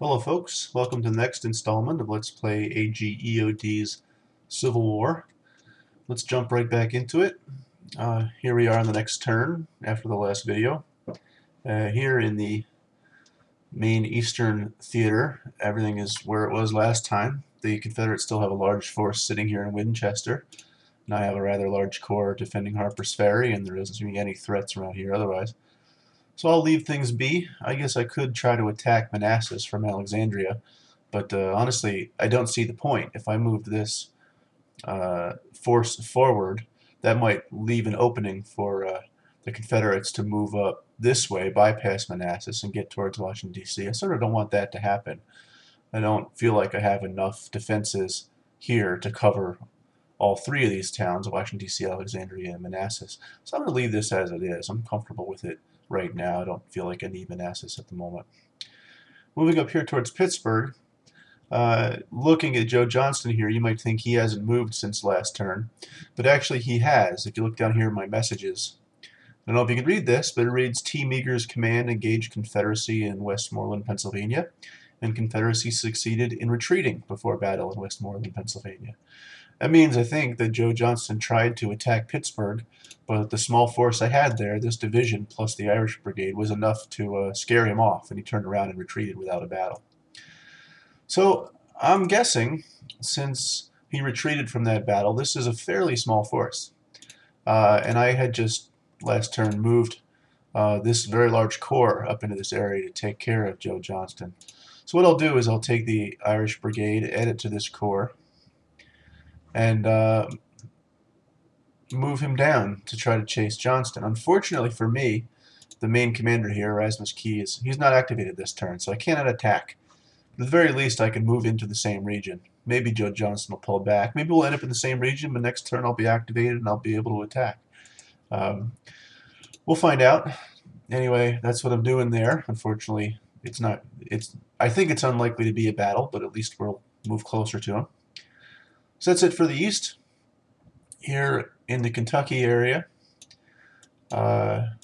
Hello folks, welcome to the next installment of Let's Play AGEOD's Civil War. Let's jump right back into it. Here we are on the next turn after the last video. Here in the main Eastern Theater, everything is where it was last time. The Confederates still have a large force sitting here in Winchester, and I have a rather large corps defending Harper's Ferry, and there doesn't seem to be any threats around here otherwise. So I'll leave things be. I guess I could try to attack Manassas from Alexandria, but honestly, I don't see the point. If I moved this force forward, that might leave an opening for the Confederates to move up this way, bypass Manassas, and get towards Washington, D.C. I sort of don't want that to happen. I don't feel like I have enough defenses here to cover all three of these towns, Washington, D.C., Alexandria, and Manassas. So I'm going to leave this as it is. I'm comfortable with it right now. I don't feel like I need Manassas at the moment. Moving up here towards Pittsburgh, looking at Joe Johnston here, you might think he hasn't moved since last turn, but actually he has. If you look down here in my messages, I don't know if you can read this, but it reads T. Meagher's command engaged Confederacy in Westmoreland, Pennsylvania, and Confederacy succeeded in retreating before battle in Westmoreland, Pennsylvania. That means, I think, that Joe Johnston tried to attack Pittsburgh, but the small force I had there, this division plus the Irish Brigade, was enough to scare him off, and he turned around and retreated without a battle. So I'm guessing, since he retreated from that battle, this is a fairly small force. And I had just last turn moved this very large corps up into this area to take care of Joe Johnston. So what I'll do is I'll take the Irish Brigade, add it to this corps, and move him down to try to chase Johnston. Unfortunately for me, the main commander here, Erasmus Keyes, he's not activated this turn, so I cannot attack. But at the very least, I can move into the same region. Maybe Joe Johnston will pull back. Maybe we'll end up in the same region, but next turn I'll be activated and I'll be able to attack. We'll find out. Anyway, that's what I'm doing there. Unfortunately, it's not. I think it's unlikely to be a battle, but at least we'll move closer to him. So that's it for the East. Here in the Kentucky area, Grant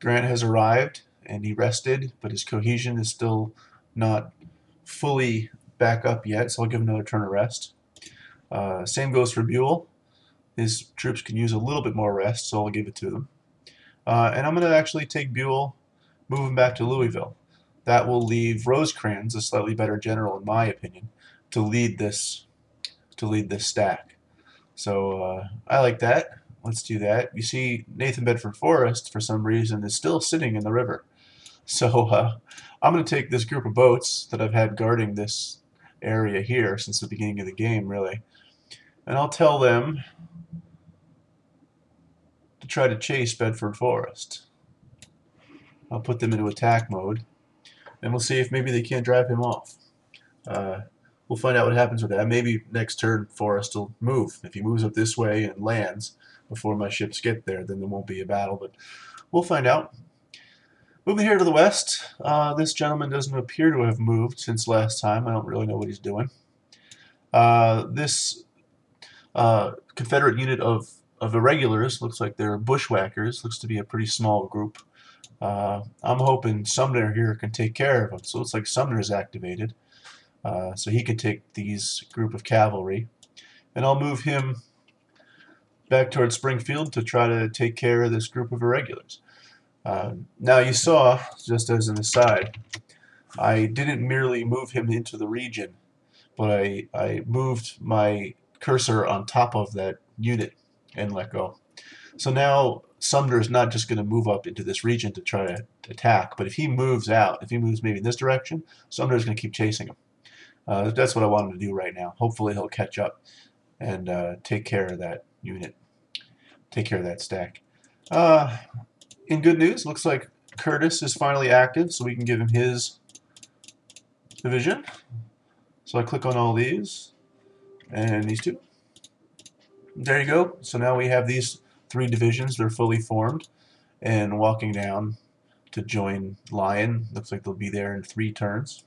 has arrived and he rested, but his cohesion is still not fully back up yet, so I'll give him another turn of rest. Same goes for Buell. His troops can use a little bit more rest, so I'll give it to them. And I'm going to actually take Buell, move him back to Louisville. That will leave Rosecrans, a slightly better general in my opinion, to lead this stack. So I like that. Let's do that. You see, Nathan Bedford Forrest, for some reason, is still sitting in the river. So I'm going to take this group of boats that I've had guarding this area here since the beginning of the game, really, and I'll tell them to try to chase Bedford Forrest. I'll put them into attack mode, and we'll see if maybe they can't drive him off. We'll find out what happens with that. Maybe next turn Forrest will move. If he moves up this way and lands before my ships get there, then there won't be a battle, but we'll find out. Moving here to the west, this gentleman doesn't appear to have moved since last time. I don't really know what he's doing. This Confederate unit of irregulars, looks like they're bushwhackers, looks to be a pretty small group. I'm hoping Sumner here can take care of them. So it looks like Sumner is activated. So he can take these group of cavalry. And I'll move him back towards Springfield to try to take care of this group of irregulars. Now you saw, just as an aside, I didn't merely move him into the region, but I moved my cursor on top of that unit and let go. So now Sumner is not just going to move up into this region to try to attack, but if he moves out, if he moves maybe in this direction, Sumner is going to keep chasing him. That's what I want him to do right now. Hopefully he'll catch up and take care of that unit, take care of that stack. In good news, looks like Curtis is finally active, so we can give him his division. So I click on all these and these two. There you go. So now we have these three divisions. They're fully formed and walking down to join Lyon. Looks like they'll be there in 3 turns.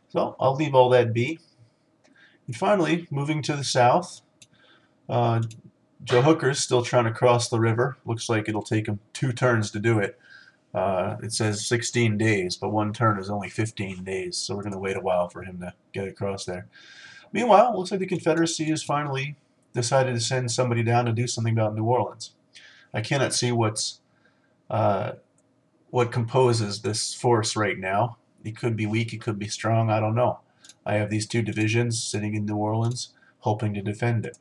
So I'll leave all that be. And finally, moving to the south, Joe Hooker's still trying to cross the river. Looks like it'll take him 2 turns to do it. It says 16 days, but one turn is only 15 days, so we're going to wait a while for him to get across there. Meanwhile, it looks like the Confederacy has finally decided to send somebody down to do something about New Orleans. I cannot see uh, what composes this force right now. It could be weak, it could be strong, I don't know. I have these two divisions sitting in New Orleans hoping to defend it.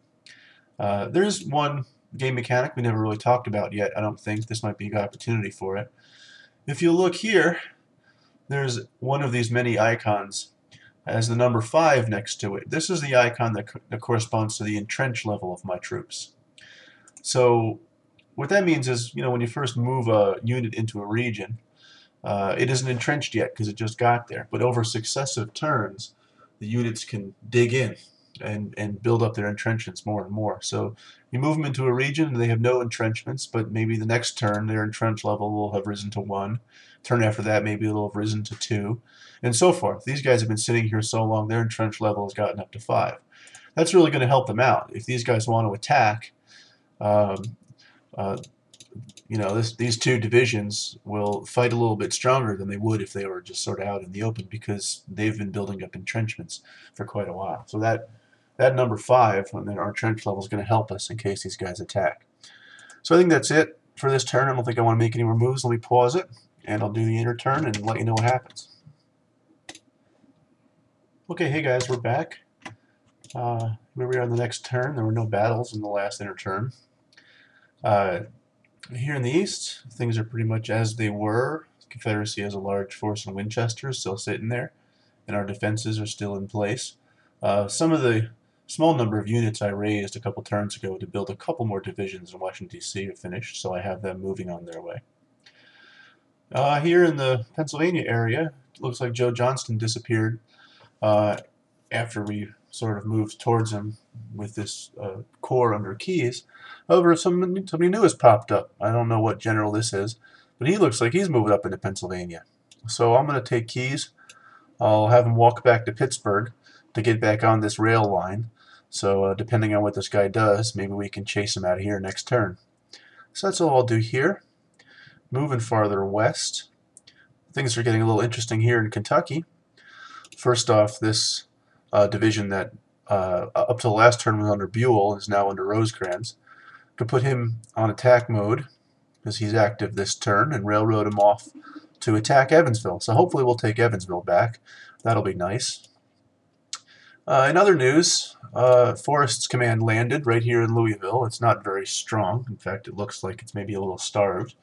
There's one game mechanic we never really talked about yet, I don't think. This might be a good opportunity for it. If you look here, there's one of these many icons has the number 5 next to it. This is the icon that corresponds to the entrenched level of my troops. So what that means is, when you first move a unit into a region, it isn't entrenched yet because it just got there. But over successive turns, the units can dig in and build up their entrenchments more and more. So you move them into a region and they have no entrenchments, but maybe the next turn their entrench level will have risen to 1. Turn after that, maybe it'll have risen to 2, and so forth. These guys have been sitting here so long, their entrench level has gotten up to 5. That's really going to help them out. If these guys want to attack, um, uh, these two divisions will fight a little bit stronger than they would if they were just sort of out in the open because they've been building up entrenchments for quite a while. So that number 5 on our entrench level is going to help us in case these guys attack. So I think that's it for this turn. I don't think I want to make any more moves. Let me pause it, and I'll do the inner turn and let you know what happens. Okay, hey guys, we're back. Here we are on the next turn. There were no battles in the last inner turn. Here in the east, things are pretty much as they were. The Confederacy has a large force in Winchester still sitting there, and our defenses are still in place. Some of the small number of units I raised a couple turns ago to build a couple more divisions in Washington, D.C. are finished, so I have them moving on their way. Here in the Pennsylvania area, it looks like Joe Johnston disappeared after we sort of moved towards him with this corps under Keyes. However, somebody new has popped up. I don't know what general this is, but he looks like he's moving up into Pennsylvania. So I'm going to take Keyes. I'll have him walk back to Pittsburgh to get back on this rail line. So depending on what this guy does, maybe we can chase him out of here next turn. So that's all I'll do here. Moving farther west, things are getting a little interesting here in Kentucky. First off, this division that up to the last turn was under Buell is now under Rosecrans. Could put him on attack mode because he's active this turn and railroad him off to attack Evansville. So hopefully we'll take Evansville back. That'll be nice. In other news, Forrest's command landed right here in Louisville. It's not very strong. In fact, it looks like it's maybe a little starved.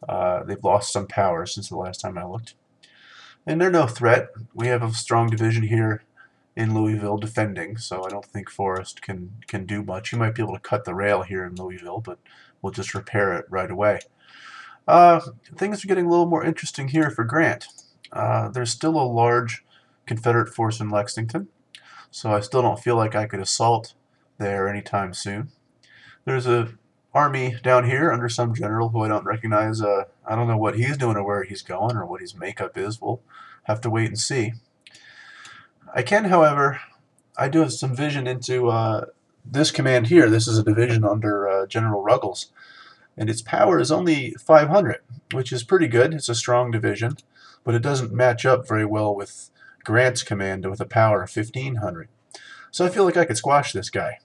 They've lost some power since the last time I looked. And they're no threat. We have a strong division here in Louisville defending, so I don't think Forrest can do much. He might be able to cut the rail here in Louisville, but we'll just repair it right away. Things are getting a little more interesting here for Grant. There's still a large Confederate force in Lexington, so I still don't feel like I could assault there anytime soon. There's a army down here under some general who I don't recognize. I don't know what he's doing or where he's going or what his makeup is. We'll have to wait and see. I can, however, I do have some vision into this command here. This is a division under General Ruggles, and its power is only 500, which is pretty good. It's a strong division, but it doesn't match up very well with Grant's command with a power of 1,500. So I feel like I could squash this guy.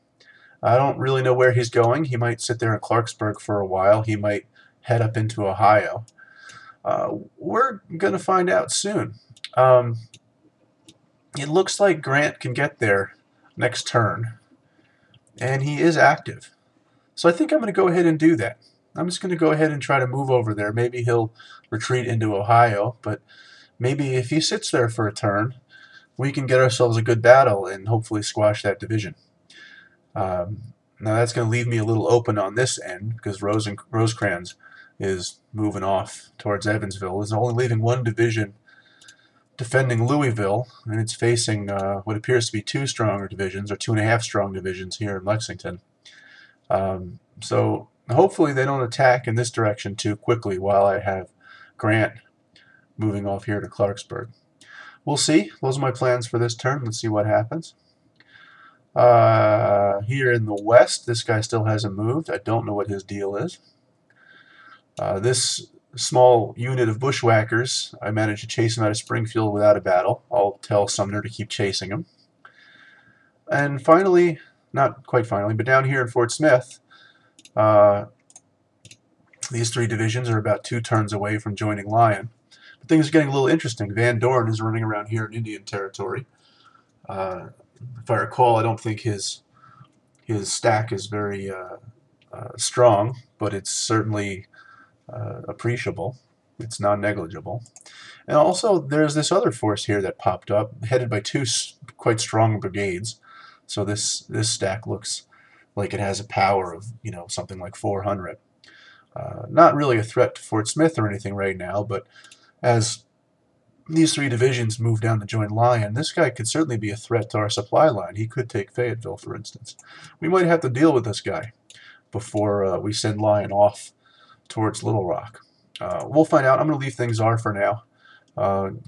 I don't really know where he's going. He might sit there in Clarksburg for a while. He might head up into Ohio. We're going to find out soon. It looks like Grant can get there next turn, and he is active. So I think I'm going to go ahead and do that. I'm just going to go ahead and try to move over there. Maybe he'll retreat into Ohio, but maybe if he sits there for a turn, we can get ourselves a good battle and hopefully squash that division. Now that's going to leave me a little open on this end because Rosecrans is moving off towards Evansville. It's only leaving one division defending Louisville, and it's facing what appears to be two stronger divisions, or 2.5 strong divisions here in Lexington. So hopefully they don't attack in this direction too quickly while I have Grant moving off here to Clarksburg. We'll see. Those are my plans for this turn. Let's see what happens. Here in the west, this guy still hasn't moved. I don't know what his deal is. This small unit of bushwhackers. I managed to chase him out of Springfield without a battle. I'll tell Sumner to keep chasing him. And finally, not quite finally, but down here in Fort Smith, these three divisions are about 2 turns away from joining Lyon. But things are getting a little interesting. Van Dorn is running around here in Indian Territory. If I recall, I don't think his stack is very strong, but it's certainly appreciable. It's non-negligible. And also, there's this other force here that popped up, headed by 2 quite strong brigades. So this stack looks like it has a power of, you know, something like 400. Not really a threat to Fort Smith or anything right now, but as these 3 divisions move down to join Lyon, this guy could certainly be a threat to our supply line. He could take Fayetteville, for instance. We might have to deal with this guy before we send Lyon off towards Little Rock. We'll find out. I'm going to leave things are for now.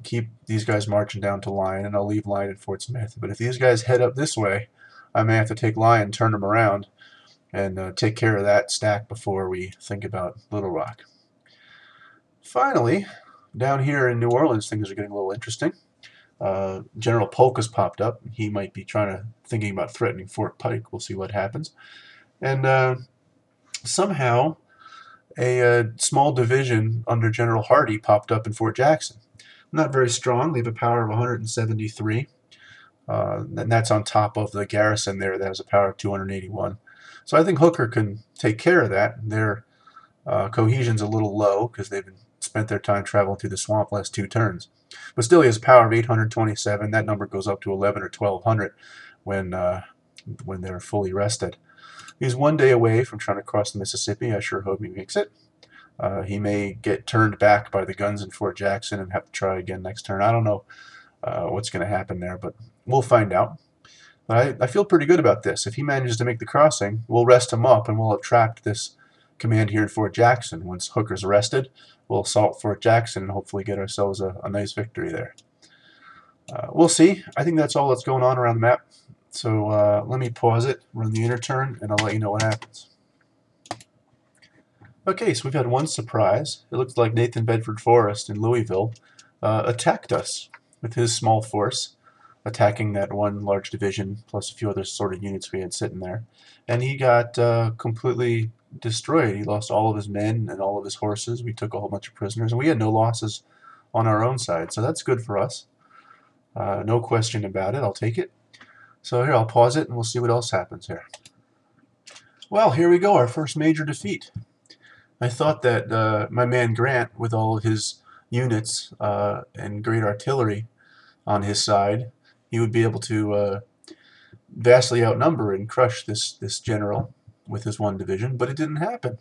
Keep these guys marching down to Lyon, and I'll leave Lyon at Fort Smith. But if these guys head up this way, I may have to take Lyon, turn them around, and take care of that stack before we think about Little Rock. Finally, down here in New Orleans, things are getting a little interesting. General Polk has popped up. He might be thinking about threatening Fort Pike. We'll see what happens. And somehow, a small division under General Hardee popped up in Fort Jackson. Not very strong. They have a power of 173. And that's on top of the garrison there that has a power of 281. So I think Hooker can take care of that. Their cohesion's a little low because they've spent their time traveling through the swamp last 2 turns. But still, he has a power of 827. That number goes up to 11 or 1200 when they're fully rested. He's 1 day away from trying to cross the Mississippi. I sure hope he makes it. He may get turned back by the guns in Fort Jackson and have to try again next turn. I don't know what's going to happen there, but we'll find out. But I feel pretty good about this. If he manages to make the crossing, we'll rest him up, and we'll have trapped this command here in Fort Jackson. Once Hooker's arrested, we'll assault Fort Jackson and hopefully get ourselves a nice victory there. We'll see. I think that's all that's going on around the map. So let me pause it, run the inner turn, and I'll let you know what happens. Okay, so we've had one surprise. It looks like Nathan Bedford Forrest in Louisville attacked us with his small force, attacking that 1 large division plus a few other sort of units we had sitting there. And he got completely destroyed. He lost all of his men and all of his horses. We took a whole bunch of prisoners, and we had no losses on our own side. So that's good for us. No question about it. I'll take it. So here, I'll pause it, and we'll see what else happens here. Well, here we go, our first major defeat. I thought that my man Grant, with all of his units and great artillery on his side, he would be able to vastly outnumber and crush this general with his 1 division, but it didn't happen.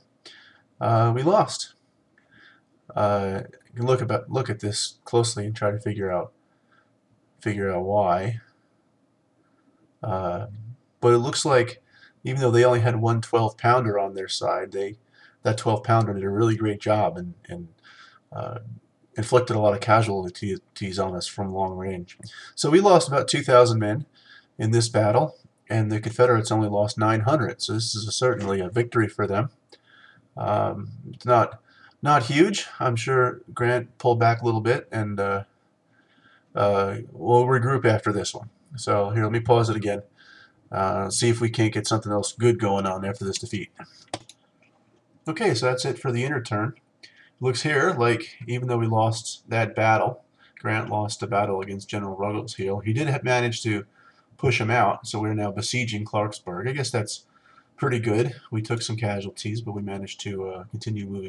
We lost. You can look at this closely and try to figure out why. But it looks like even though they only had 1 12-pounder on their side, that 12-pounder did a really great job and inflicted a lot of casualties on us from long range. So we lost about 2,000 men in this battle, and the Confederates only lost 900. So this is certainly a victory for them. It's not huge. I'm sure Grant pulled back a little bit, and we'll regroup after this one. So here, let me pause it again. See if we can't get something else good going on after this defeat. Okay, so that's it for the inner turn. It looks here like even though we lost that battle, Grant lost a battle against General Ruggles-Heel, he did manage to push him out, so we're now besieging Clarksburg. I guess that's pretty good. We took some casualties, but we managed to continue moving